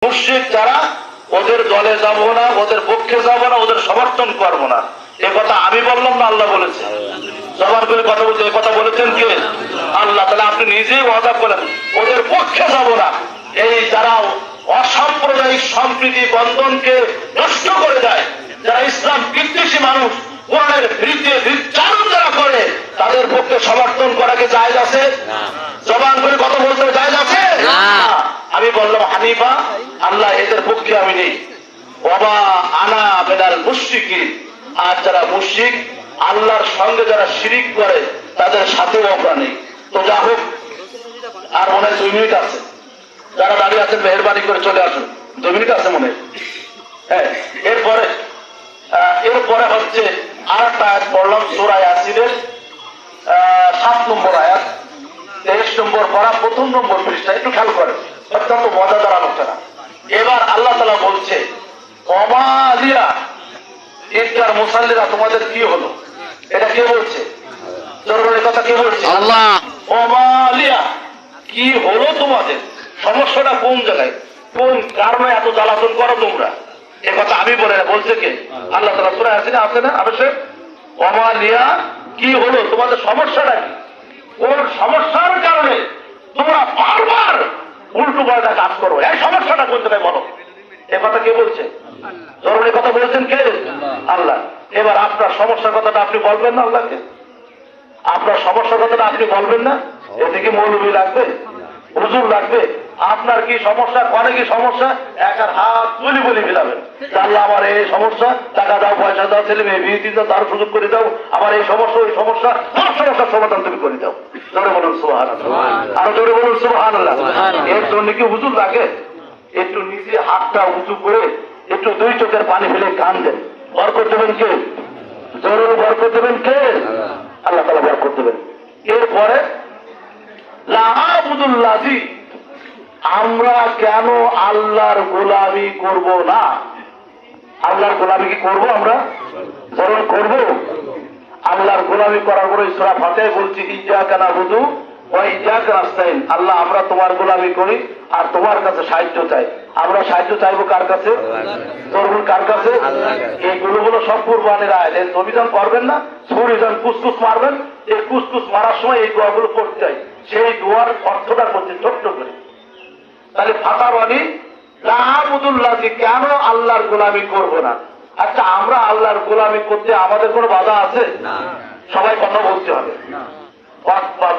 মুশরিক যারা, ওদের দলে যাব না, ওদের পক্ষে যাব না, ওদের সমর্থন করব না। এ কথা আমি বললাম না, আল্লাহ বলেছে। জবান করে কথা বলতে, এই কথা বলেছেন কে? আল্লাহ। তাহলে আপনি নিজেই ওয়াদা করেন ওদের পক্ষে যাব না। এই যারা অসাম্প্রদায়িক সম্প্রীতি বন্ধনকে নষ্ট করে দেয়, যারা ইসলাম বিদ্বেষী মানুষ, কোরআনের বিরুদ্ধে বিচারণ যারা করে, তাদের পক্ষে সমর্থন করাকে জায়েজ আছে? জবান করে কথা বলতে জায়েজ আছে? আমি বললাম হানিফা, আল্লাহ এদের পক্ষে আমি নেই। ওয়াবা আনা মিনাল মুশরিকিন। আর যারা মুশরিক, আল্লাহর সঙ্গে যারা শিরিক করে, তাদের সাথেও আমরা নেই। তো যা হোক, আর মনে হয় 2 মিনিট আছে। যারা দাঁড়িয়ে আছেন মেহরবানি করে চলে আসুন। 2 মিনিট আছে মনে হয়। হ্যাঁ, এরপরে হচ্ছে আর একটা আয়াত পড়লাম সূরা ইয়াসিনের 7 নম্বর আয়াত, 23 নম্বর পড়া, 1 নম্বর পৃষ্ঠা। একটু খেয়াল করেন, অত্যন্ত মজাদার আলোচনা। এবার আল্লাহ তাআলা বলছে, ওমালিয়া, ঈদগার মুসাল্লিরা তোমাদের কি হলো? এটা কে বলছে? জরুরি কথা কে বলছে? আল্লাহ। ওমালিয়া, কি হলো তোমাদের? সমস্যাটা কোন জায়গায়, কোন কারণে এত জ্বালাতন করো তোমরা? এ কথা আমি বলে না, বলছে কে? আল্লাহ তাআলা সূরা ইয়াসিনে আছে না? অবশ্যই। ওমালিয়া, কি হলো তোমাদের? সমস্যাটা কি? কোন সমস্যার কারণে তোমরা বারবার উল্টো পাল্টা কাজ করো? এই সমস্যাটা কোন জায়গায় বলো? এ কথা কে বলছে? জরুরি কথা বলছেন কে? আল্লাহ। এবার আপনার সমস্যার কথাটা আপনি বলবেন না আল্লাহকে? আপনার সমস্যার কথাটা আপনি বলবেন না? এদিকে মৌলবী লাগবে, হুজুর লাগবে? আপনার কি সমস্যা, করে কি সমস্যা, একার হাত তুলি বলি মিলাবেন, আল্লাহ আমার এই সমস্যা, টাকা দাও, পয়সা দাও, ছেলে মেয়ে বিয়ে দিতে তার সুযোগ করে দাও, আমার এই সমস্যা, ওই সমস্যা, সব সমস্যার সমাধান তুমি করে দাও। জোরে বলুন সুবহানাল্লাহ, আরো জোরে বলুন সুবহানাল্লাহ। এর জন্য কি হুজুর লাগে? একটু নিজে হাতটা উঁচু করে একটু 2 চোখের পানি ফেলে কাঁদেন। বরকত দেবেন কে? জরুরি বরকত দেবেন কে? আল্লাহ তাআলা বরকত দেবেন। এরপরে লা আবুদুল্লাহি, আমরা কেন আল্লাহর গোলামি করব না? আল্লাহর গোলামি কি করব আমরা? জরুরি করব। আল্লাহর গোলামি করার পরে সূরা ফাতিহায় বলছি, ইয়্যাকা না'বুদু ওয়া ইয়্যাকা নাস্তাইন। আল্লাহ, আমরা তোমার গোলামি করি আর তোমার কাছে সাহায্য চাই। আমরা সাহায্য চাইবো কার কাছে? জরুরি কার কাছে? এইগুলো হলো সব কুরবানির আয়াত। এই অভিযান করবেন না, সুরিজান কুসকুস মারবেন, এই কুসকুস মারার সময় এই দোয়াগুলো পড়তে চাই। সেই দোয়ার অর্থটা করছে ছোট্ট করে। তাহলে ফাতাওয়ানি লা আবুদুল্লাহি, কেন আল্লাহর গোলামি করব না? আচ্ছা, আমরা আল্লাহর গোলামি করতে আমাদের কোনো বাধা আছে? সবাই কথা বলতে হবে।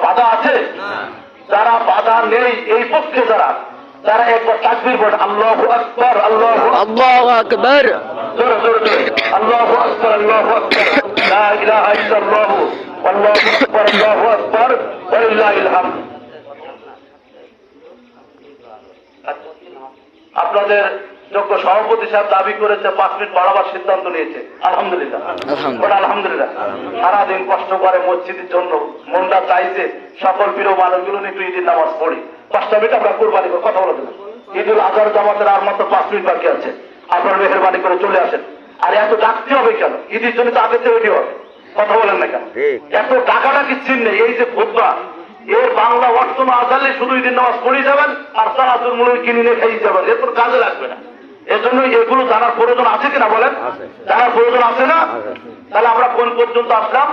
বাধা আছে? যারা বাধা নেই, এই পক্ষে যারা একবার তাকবীর বলেন, আল্লাহু আকবার, আল্লাহু আকবার, জোরে জোরে জোরে, আল্লাহু আকবার, আল্লাহু আকবার, লা ইলাহা ইল্লাল্লাহু, আল্লাহু আকবার, আল্লাহু আকবার, ওয়া লিল্লাহিল হামদ। আপনাদের যোগ্য সভাপতি সাহেব দাবি করেছে 5 মিনিট বাড়াবার সিদ্ধান্ত নিয়েছে। আলহামদুলিল্লাহ, আলহামদুলিল্লাহ। সারাদিন কষ্ট করে মসজিদের জন্য, মনটা চাইছে সকল প্রিয় মানুষগুলো একটু ঈদের নামাজ পড়ি। 5 মিনিট আমরা কুরবানি করে কথা বলে দেবো। ঈদুল আজহার জামাতের আর মাত্র 5 মিনিট বাকি আছে। আপনার মেহেরবানি করে চলে আসেন। আর এত ডাকতে হবে কেন? ঈদের জন্য তো আগে তৈরি হবে, কথা বলেন না কেন? এত টাকাটা কি চিহ্ন নেই? এই যে খুতবা, এর বাংলা অর্থ না জানলে শুধু ঈদের নামাজ পড়ে যাবেন আর সালাতুল মুলুক কিনে খেয়ে যাবেন, এরপর কাজে লাগবে না। এজন্য এগুলো জানার প্রয়োজন আছে কিনা বলেন? জানার প্রয়োজন আছে না? তাহলে আমরা কোন পর্যন্ত আসলাম?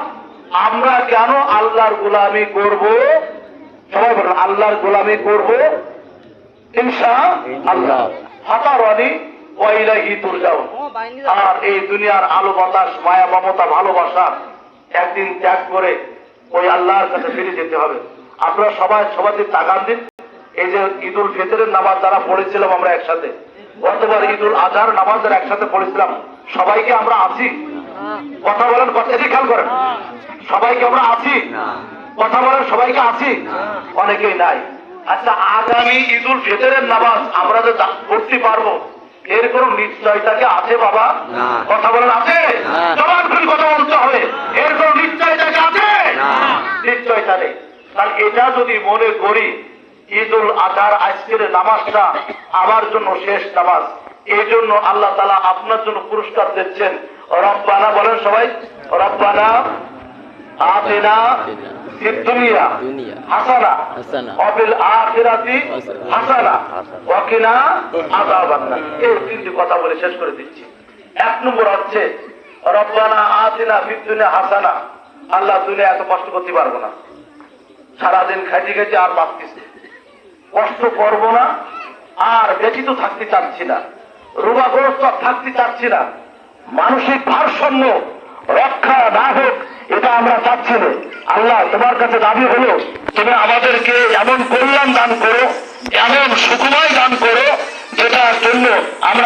আমরা কেন আল্লাহর গোলামি করব? সবাই বলেন, আল্লাহর গোলামি করব ইনশাআল্লাহ। ফাতাওয়ানি ওয়া ইলাইহি তুরজাউন। আর এই দুনিয়ার আলো বাতাস, মায়া মমতা, ভালোবাসা একদিন ত্যাগ করে ওই আল্লাহর কাছে ফিরে যেতে হবে। আপনারা সবাই তাকান দিন। এই যে ঈদুল ফিতরের নামাজ যারা পড়েছিলাম আমরা একসাথে, গতবার ঈদুল আজহার নামাজ যারা একসাথে পড়েছিলাম, সবাইকে আমরা আছি? কথা বলেন, কথা এদিকে খেয়াল করেন। সবাইকে আমরা আছি? কথা বলেন, সবাইকে আছি? অনেকেই নাই। আচ্ছা, আগামী ঈদুল ফিতরের নামাজ আমরা যে পড়তে পারবো, এর কোন নিশ্চয়তাকে আছে বাবা? কথা বলেন, আছে? জবান খুলে কথা বলতে হবে। এর কোন নিশ্চয়তাকে আছে? নিশ্চয়তা নেই। তাহলে এটা যদি মনে করি ঈদুল আজহার আজকের নামাজটা আমার জন্য শেষ নামাজ, এই জন্য আল্লাহ তাআলা আপনার জন্য পুরস্কার দিচ্ছেন। রব্বানা বলেন সবাই, রব্বানা আতিনা ফিদ দুনিয়া হাসানা ওয়া ফিল আখিরাতি হাসানা ওয়া কিনা আযাবান নার। এই তিনটি কথা বলে শেষ করে দিচ্ছি। এক নম্বর হচ্ছে রব্বানা আতিনা ফিদ দুনিয়া হাসানা। আল্লাহ দুনিয়া এত কষ্ট করতে পারবো না, সারাদিন খাইতে খাইতে আর বাঁচতেছে, কষ্ট করবো না, আর ব্যতীত থাকতে চাচ্ছি না, রোগাগ্রস্ত থাকতে চাচ্ছি না, মানসিক ভারসাম্য রক্ষা না হোক এটা আমরা চাচ্ছি না। আল্লাহ তোমার কাছে দাবি হলো তুমি আমাদেরকে এমন কল্যাণ দান করো, এমন সুখময় দান করো যেটার জন্য আমরা